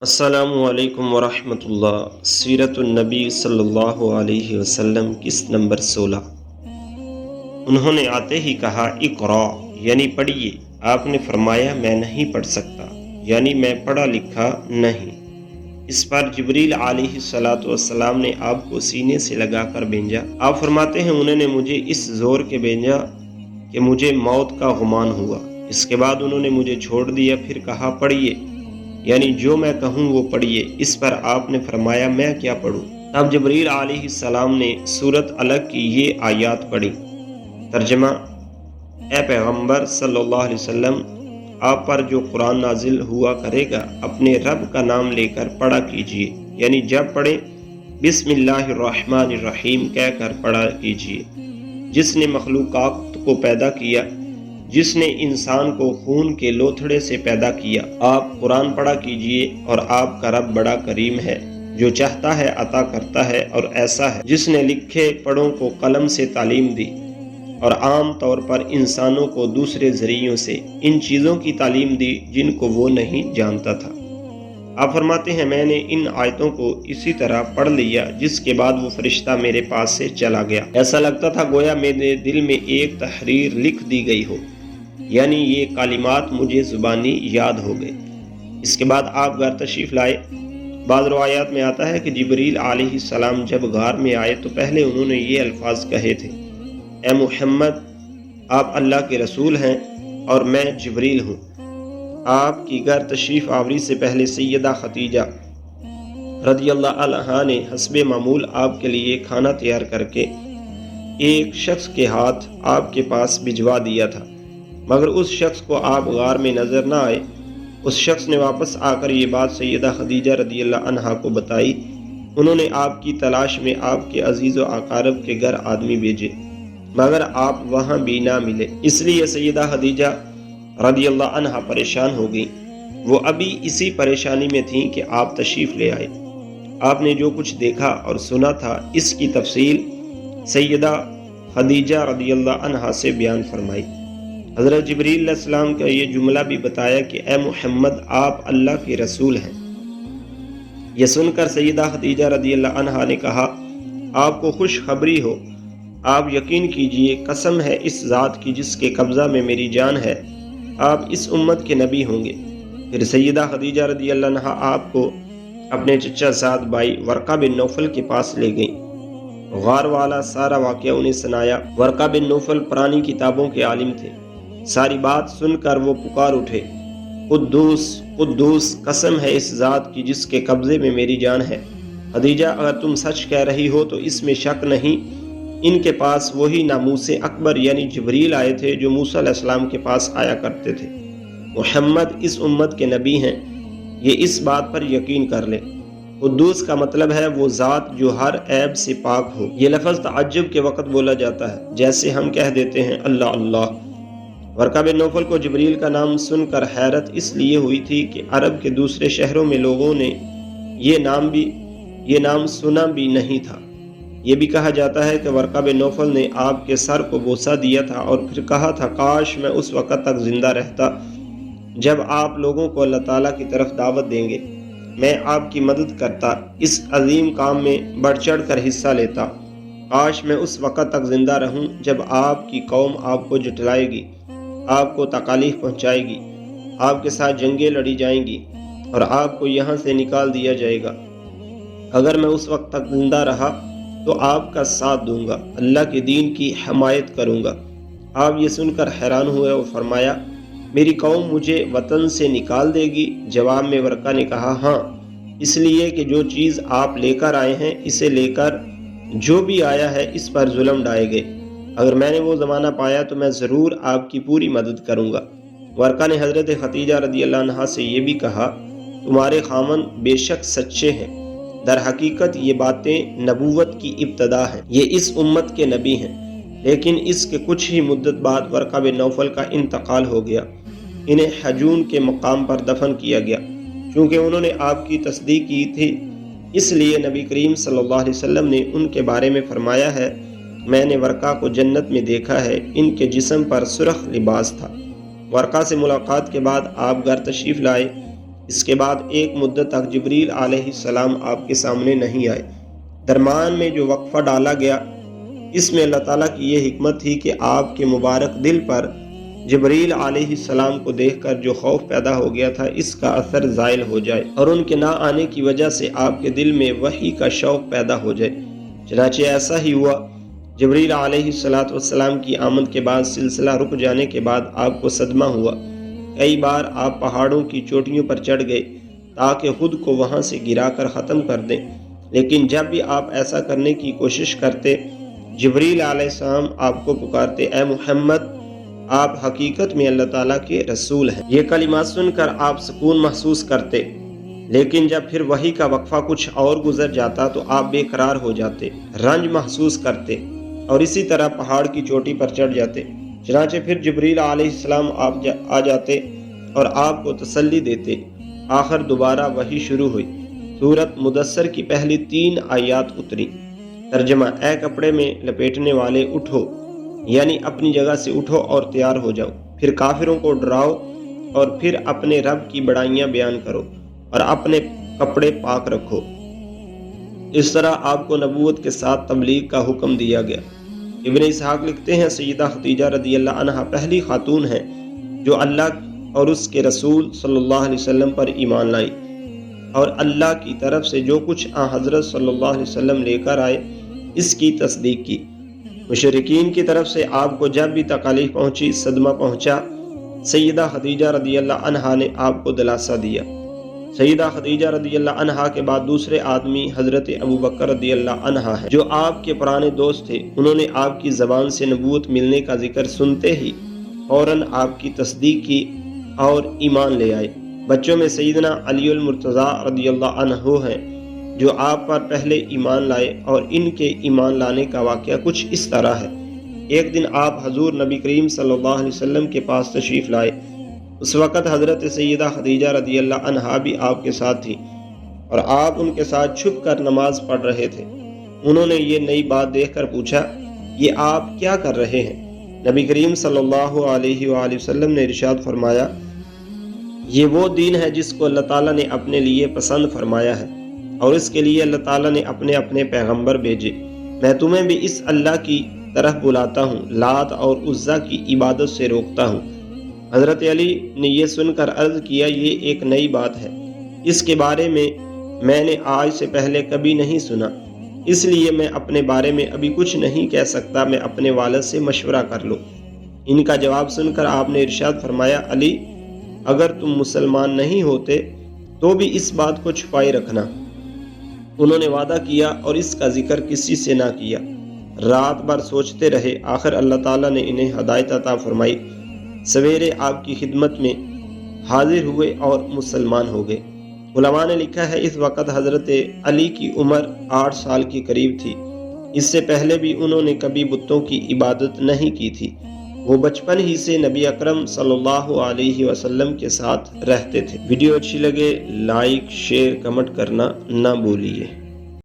السلام علیکم ورحمۃ اللہ۔ سیرت النبی صلی اللہ علیہ وسلم قسط نمبر 16۔ انہوں نے آتے ہی کہا اقرا یعنی پڑھیے۔ آپ نے فرمایا میں نہیں پڑھ سکتا یعنی میں پڑھا لکھا نہیں۔ اس پر جبریل علیہ الصلاۃ والسلام نے آپ کو سینے سے لگا کر بھیجا۔ آپ فرماتے ہیں انہوں نے مجھے اس زور کے بھیجا کہ مجھے موت کا گمان ہوا۔ اس کے بعد انہوں نے مجھے چھوڑ دیا، پھر کہا پڑھیے یعنی جو میں کہوں وہ پڑھیے۔ اس پر آپ نے فرمایا میں کیا پڑھوں؟ تب جبریل علیہ السلام نے سورۃ الگ کی یہ آیات پڑھی۔ ترجمہ: اے پیغمبر صلی اللہ علیہ وسلم، آپ پر جو قرآن نازل ہوا کرے گا اپنے رب کا نام لے کر پڑھا کیجیے، یعنی جب پڑھیں بسم اللہ الرحمن الرحیم کہہ کر پڑھا کیجیے۔ جس نے مخلوقات کو پیدا کیا، جس نے انسان کو خون کے لوتھڑے سے پیدا کیا، آپ قرآن پڑھا کیجئے، اور آپ کا رب بڑا کریم ہے، جو چاہتا ہے عطا کرتا ہے، اور ایسا ہے جس نے لکھے پڑھوں کو قلم سے تعلیم دی، اور عام طور پر انسانوں کو دوسرے ذریعوں سے ان چیزوں کی تعلیم دی جن کو وہ نہیں جانتا تھا۔ آپ فرماتے ہیں میں نے ان آیتوں کو اسی طرح پڑھ لیا، جس کے بعد وہ فرشتہ میرے پاس سے چلا گیا۔ ایسا لگتا تھا گویا میرے دل میں ایک تحریر لکھ دی گئی ہو، یعنی یہ کلمات مجھے زبانی یاد ہو گئے۔ اس کے بعد آپ گھر تشریف لائے۔ بعض روایات میں آتا ہے کہ جبریل علیہ السلام جب غار میں آئے تو پہلے انہوں نے یہ الفاظ کہے تھے: اے محمد، آپ اللہ کے رسول ہیں اور میں جبریل ہوں۔ آپ کی گھر تشریف آوری سے پہلے سیدہ خدیجہ رضی اللہ عنہا نے حسب معمول آپ کے لیے کھانا تیار کر کے ایک شخص کے ہاتھ آپ کے پاس بھجوا دیا تھا، مگر اس شخص کو آپ غار میں نظر نہ آئے۔ اس شخص نے واپس آ کر یہ بات سیدہ خدیجہ رضی اللہ عنہا کو بتائی۔ انہوں نے آپ کی تلاش میں آپ کے عزیز و اقارب کے گھر آدمی بھیجے، مگر آپ وہاں بھی نہ ملے۔ اس لیے سیدہ خدیجہ رضی اللہ عنہا پریشان ہو گئیں۔ وہ ابھی اسی پریشانی میں تھیں کہ آپ تشریف لے آئے۔ آپ نے جو کچھ دیکھا اور سنا تھا اس کی تفصیل سیدہ خدیجہ رضی اللہ عنہا سے بیان فرمائی۔ حضرت جبریل علیہ السلام کا یہ جملہ بھی بتایا کہ اے محمد، آپ اللہ کے رسول ہیں۔ یہ سن کر سیدہ خدیجہ رضی اللہ عنہا نے کہا آپ کو خوشخبری ہو، آپ یقین کیجئے، قسم ہے اس ذات کی جس کے قبضہ میں میری جان ہے، آپ اس امت کے نبی ہوں گے۔ پھر سیدہ خدیجہ رضی اللہ عنہا آپ کو اپنے چچا زاد بھائی ورقہ بن نوفل کے پاس لے گئیں۔ غار والا سارا واقعہ انہیں سنایا۔ ورقہ بن نوفل پرانی کتابوں کے عالم تھے۔ ساری بات سن کر وہ پکار اٹھے: قدوس قدوس، قسم ہے اس ذات کی جس کے قبضے میں میری جان ہے، خدیجہ اگر تم سچ کہہ رہی ہو تو اس میں شک نہیں، ان کے پاس وہی ناموس اکبر یعنی جبریل آئے تھے جو موسیٰ علیہ السلام کے پاس آیا کرتے تھے۔ محمد اس امت کے نبی ہیں، یہ اس بات پر یقین کر لیں۔ قدوس کا مطلب ہے وہ ذات جو ہر عیب سے پاک ہو۔ یہ لفظ تعجب کے وقت بولا جاتا ہے، جیسے ہم کہہ دیتے ہیں اللہ اللہ۔ ورقہ بن نوفل کو جبریل کا نام سن کر حیرت اس لیے ہوئی تھی کہ عرب کے دوسرے شہروں میں لوگوں نے یہ نام سنا بھی نہیں تھا۔ یہ بھی کہا جاتا ہے کہ ورقہ بن نوفل نے آپ کے سر کو بوسہ دیا تھا اور پھر کہا تھا کاش میں اس وقت تک زندہ رہتا جب آپ لوگوں کو اللہ تعالیٰ کی طرف دعوت دیں گے، میں آپ کی مدد کرتا، اس عظیم کام میں بڑھ چڑھ کر حصہ لیتا۔ کاش میں اس وقت تک زندہ رہوں جب آپ کی قوم آپ کو جھٹلائے گی، آپ کو تکالیف پہنچائے گی، آپ کے ساتھ جنگیں لڑی جائیں گی اور آپ کو یہاں سے نکال دیا جائے گا۔ اگر میں اس وقت تک زندہ رہا تو آپ کا ساتھ دوں گا، اللہ کے دین کی حمایت کروں گا۔ آپ یہ سن کر حیران ہوئے اور فرمایا میری قوم مجھے وطن سے نکال دے گی؟ جواب میں ورقہ نے کہا ہاں، اس لیے کہ جو چیز آپ لے کر آئے ہیں اسے لے کر جو بھی آیا ہے اس پر ظلم ڈھائے گئے۔ اگر میں نے وہ زمانہ پایا تو میں ضرور آپ کی پوری مدد کروں گا۔ ورقہ نے حضرت خدیجہ رضی اللہ عنہا سے یہ بھی کہا تمہارے خاوند بے شک سچے ہیں، در حقیقت یہ باتیں نبوت کی ابتدا ہیں، یہ اس امت کے نبی ہیں۔ لیکن اس کے کچھ ہی مدت بعد ورقہ بن نوفل کا انتقال ہو گیا۔ انہیں حجون کے مقام پر دفن کیا گیا۔ چونکہ انہوں نے آپ کی تصدیق کی تھی، اس لیے نبی کریم صلی اللہ علیہ وسلم نے ان کے بارے میں فرمایا ہے میں نے ورقہ کو جنت میں دیکھا ہے، ان کے جسم پر سرخ لباس تھا۔ ورقہ سے ملاقات کے بعد آپ گھر تشریف لائے۔ اس کے بعد ایک مدت تک جبریل علیہ السلام آپ کے سامنے نہیں آئے۔ درمیان میں جو وقفہ ڈالا گیا، اس میں اللہ تعالیٰ کی یہ حکمت تھی کہ آپ کے مبارک دل پر جبریل علیہ السلام کو دیکھ کر جو خوف پیدا ہو گیا تھا، اس کا اثر زائل ہو جائے اور ان کے نہ آنے کی وجہ سے آپ کے دل میں وحی کا شوق پیدا ہو جائے۔ چنانچہ ایسا ہی ہوا۔ جبریل علیہ السلام کی آمد کے بعد سلسلہ رک جانے کے بعد آپ کو صدمہ ہوا۔ کئی بار آپ پہاڑوں کی چوٹیوں پر چڑھ گئے تاکہ خود کو وہاں سے گرا کر ختم کر دیں، لیکن جب بھی آپ ایسا کرنے کی کوشش کرتے، جبریل علیہ السلام آپ کو پکارتے، اے محمد، آپ حقیقت میں اللہ تعالیٰ کے رسول ہیں۔ یہ کلمات سن کر آپ سکون محسوس کرتے، لیکن جب پھر وحی کا وقفہ کچھ اور گزر جاتا تو آپ بے قرار ہو جاتے، رنج محسوس کرتے اور اسی طرح پہاڑ کی چوٹی پر چڑھ جاتے۔ چنانچہ پھر جبریل علیہ السلام آ جاتے اور آپ کو تسلی دیتے۔ آخر دوبارہ وحی شروع ہوئی۔ سورۃ مدثر کی پہلی 3 آیات اتری۔ ترجمہ: اے کپڑے میں لپیٹنے والے، اٹھو، یعنی اپنی جگہ سے اٹھو اور تیار ہو جاؤ، پھر کافروں کو ڈراؤ اور پھر اپنے رب کی بڑائیاں بیان کرو اور اپنے کپڑے پاک رکھو۔ اس طرح آپ کو نبوت کے ساتھ تبلیغ کا حکم دیا گیا۔ ابن اسحاق لکھتے ہیں، سیدہ خدیجہ رضی اللہ عنہا پہلی خاتون ہیں جو اللہ اور اس کے رسول صلی اللہ علیہ وسلم پر ایمان لائی اور اللہ کی طرف سے جو کچھ حضرت صلی اللہ علیہ وسلم لے کر آئے اس کی تصدیق کی۔ مشرکین کی طرف سے آپ کو جب بھی تکالیف پہنچی، صدمہ پہنچا، سیدہ خدیجہ رضی اللہ عنہا نے آپ کو دلاسا دیا۔ سیدہ خدیجہ رضی اللہ عنہا کے بعد دوسرے آدمی حضرت ابوبکر رضی اللہ عنہا ہیں، جو آپ کے پرانے دوست تھے۔ انہوں نے آپ کی زبان سے نبوت ملنے کا ذکر سنتے ہی فوراً آپ کی تصدیق کی اور ایمان لے آئے۔ بچوں میں سیدنا علی المرتضیٰ رضی اللہ عنہ ہیں، جو آپ پر پہلے ایمان لائے، اور ان کے ایمان لانے کا واقعہ کچھ اس طرح ہے۔ ایک دن آپ حضور نبی کریم صلی اللہ علیہ وسلم کے پاس تشریف لائے۔ اس وقت حضرت سیدہ خدیجہ رضی اللہ عنہا بھی آپ کے ساتھ تھی اور آپ ان کے ساتھ چھپ کر نماز پڑھ رہے تھے۔ انہوں نے یہ نئی بات دیکھ کر پوچھا، یہ آپ کیا کر رہے ہیں؟ نبی کریم صلی اللہ علیہ وآلہ وسلم نے ارشاد فرمایا، یہ وہ دین ہے جس کو اللہ تعالیٰ نے اپنے لیے پسند فرمایا ہے اور اس کے لیے اللہ تعالیٰ نے اپنے پیغمبر بھیجے۔ میں تمہیں بھی اس اللہ کی طرف بلاتا ہوں، لات اور عزا کی عبادت سے روکتا ہوں۔ حضرت علی نے یہ سن کر عرض کیا، یہ ایک نئی بات ہے، اس کے بارے میں نے آج سے پہلے کبھی نہیں سنا، اس لیے میں اپنے بارے میں ابھی کچھ نہیں کہہ سکتا، میں اپنے والد سے مشورہ کر لوں۔ ان کا جواب سن کر آپ نے ارشاد فرمایا، علی، اگر تم مسلمان نہیں ہوتے تو بھی اس بات کو چھپائے رکھنا۔ انہوں نے وعدہ کیا اور اس کا ذکر کسی سے نہ کیا۔ رات بھر سوچتے رہے، آخر اللہ تعالیٰ نے انہیں ہدایت عطا فرمائی۔ سویرے آپ کی خدمت میں حاضر ہوئے اور مسلمان ہو گئے۔ علماء نے لکھا ہے، اس وقت حضرت علی کی عمر 8 سال کے قریب تھی۔ اس سے پہلے بھی انہوں نے کبھی بتوں کی عبادت نہیں کی تھی۔ وہ بچپن ہی سے نبی اکرم صلی اللہ علیہ وسلم کے ساتھ رہتے تھے۔ ویڈیو اچھی لگے لائک، شیئر، کمنٹ کرنا نہ بھولیے۔